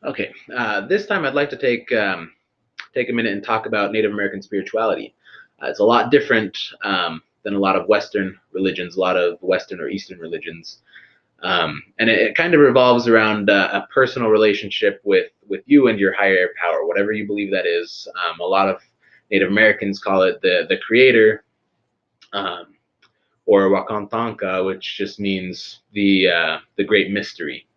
Okay, this time I'd like to take a minute and talk about Native American spirituality. It's a lot different than a lot of Western religions, a lot of Western or Eastern religions, and it kind of revolves around a personal relationship with you and your higher power, whatever you believe that is. A lot of Native Americans call it the Creator, um, or Wakantanka, which just means the great mystery.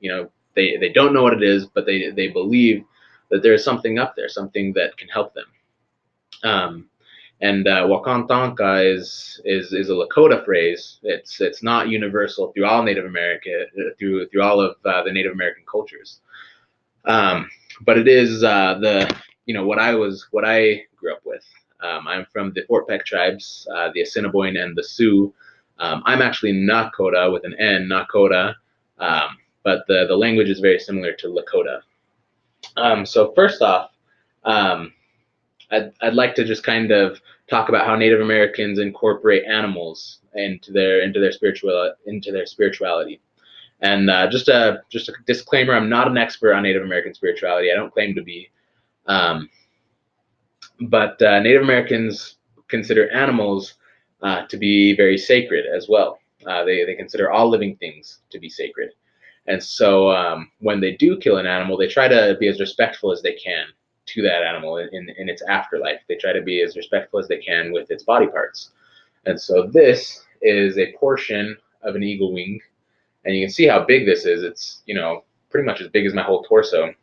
They don't know what it is, but they believe that there's something up there, something that can help them. Um, and Wakantanka is a Lakota phrase. It's not universal through all Native America, through all of the Native American cultures. Um, but it is the what I grew up with. I'm from the Fort Peck tribes, the Assiniboine and the Sioux. I'm actually Nakota with an N, Nakota, but the language is very similar to Lakota. So first off, um, I'd like to just kind of talk about how Native Americans incorporate animals into their spirituality. And just a disclaimer: I'm not an expert on Native American spirituality. I don't claim to be. Um, but Native Americans consider animals to be very sacred as well. They consider all living things to be sacred. And so when they do kill an animal, they try to be as respectful as they can to that animal in its afterlife. They try to be as respectful as they can with its body parts. And so this is a portion of an eagle wing. And you can see how big this is. It's, pretty much as big as my whole torso.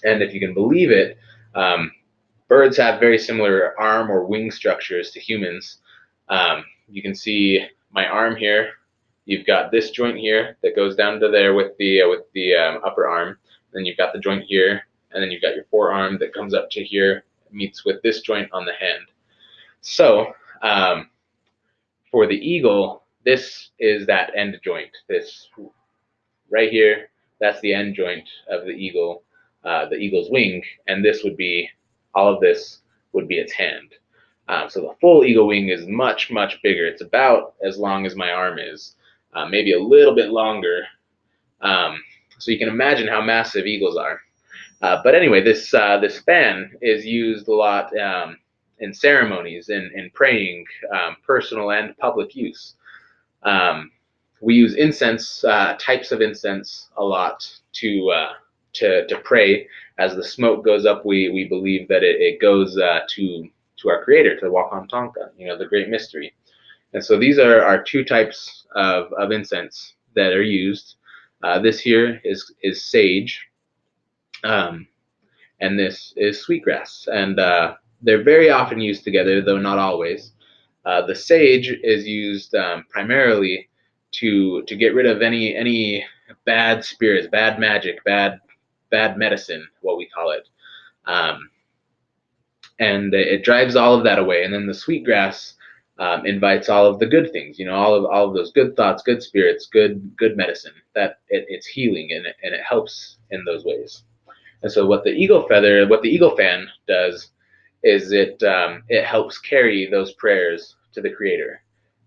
And if you can believe it, um, birds have very similar arm or wing structures to humans. You can see my arm here. You've got this joint here that goes down to there with the upper arm. Then you've got the joint here, and then you've got your forearm that comes up to here, meets with this joint on the hand. So for the eagle, this is that end joint. This right here, that's the end joint of the eagle's wing, and this would be all of this would be its hand. So the full eagle wing is much, much bigger. It's about as long as my arm is, maybe a little bit longer. So you can imagine how massive eagles are. But anyway, this fan is used a lot in ceremonies, in praying, personal and public use. Um, we use incense, types of incense, a lot to pray. As the smoke goes up, we believe that it goes to our Creator, to Wakan Tonka, the Great Mystery. And so these are two types of incense that are used. This here is sage, um, and this is sweetgrass, and they're very often used together, though not always. The sage is used primarily to get rid of any bad spirits, bad magic, bad medicine, what we call it, um, and it drives all of that away. And then the sweetgrass invites all of the good things, all of those good thoughts, good spirits, good medicine. That it's healing, and it helps in those ways. And so what the eagle fan does is it helps carry those prayers to the Creator.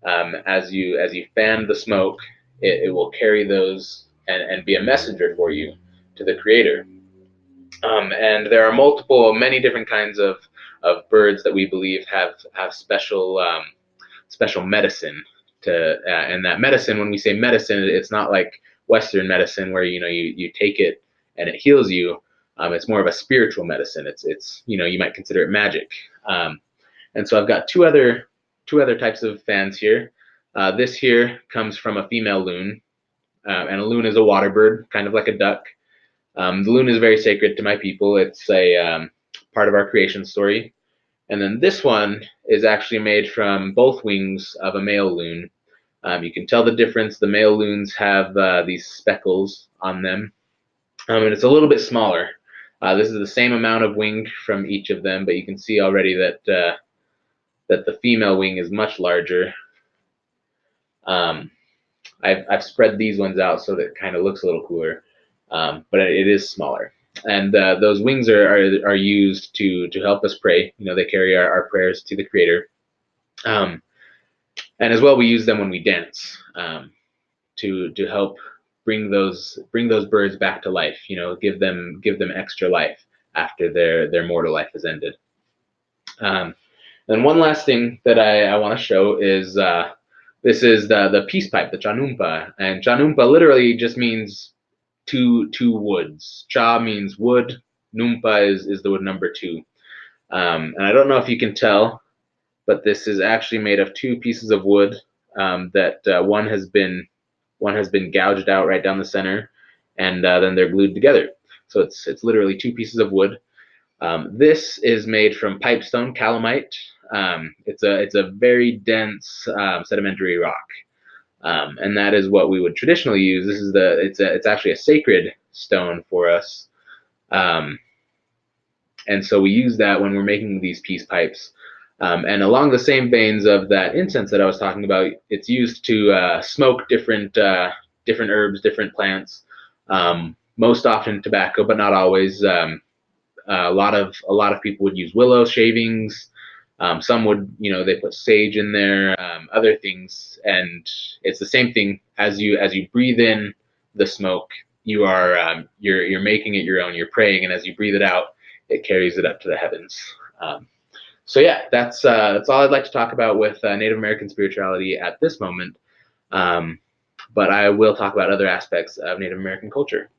As you fan the smoke, it will carry those and be a messenger for you to the Creator. And there are many different kinds of birds that we believe have special medicine and that medicine. When we say medicine, it's not like Western medicine where you take it and it heals you. It's more of a spiritual medicine. It's you might consider it magic. And so I've got two other types of fans here. This here comes from a female loon, and a loon is a water bird, kind of like a duck. The loon is very sacred to my people. It's a part of our creation story. And then this one is actually made from both wings of a male loon. You can tell the difference. The male loons have these speckles on them, and it's a little bit smaller. This is the same amount of wing from each of them, but you can see already that the female wing is much larger. Um, I've spread these ones out so that it kind of looks a little cooler, but it is smaller. And those wings are used to help us pray. They carry our prayers to the Creator. And as well, we use them when we dance, to help bring those birds back to life. Give them extra life after their mortal life has ended. And one last thing that I want to show is this is the peace pipe, the chanumpa, and chanumpa literally just means two woods. Cha means wood. Numpa is the wood number 2. And I don't know if you can tell, but this is actually made of 2 pieces of wood that one has been gouged out right down the center, and then they're glued together. So it's literally 2 pieces of wood. This is made from pipestone calamite. It's a very dense sedimentary rock, and that is what we would traditionally use. This is it's actually a sacred stone for us, and so we use that when we're making these peace pipes. And along the same veins of that incense that I was talking about, it's used to smoke different herbs, different plants. Most often tobacco, but not always. A lot of people would use willow shavings. Some would, they put sage in there, other things, and it's the same thing. As you breathe in the smoke, you're making it your own. You're praying, and as you breathe it out, it carries it up to the heavens. So yeah, that's all I'd like to talk about with Native American spirituality at this moment. But I will talk about other aspects of Native American culture.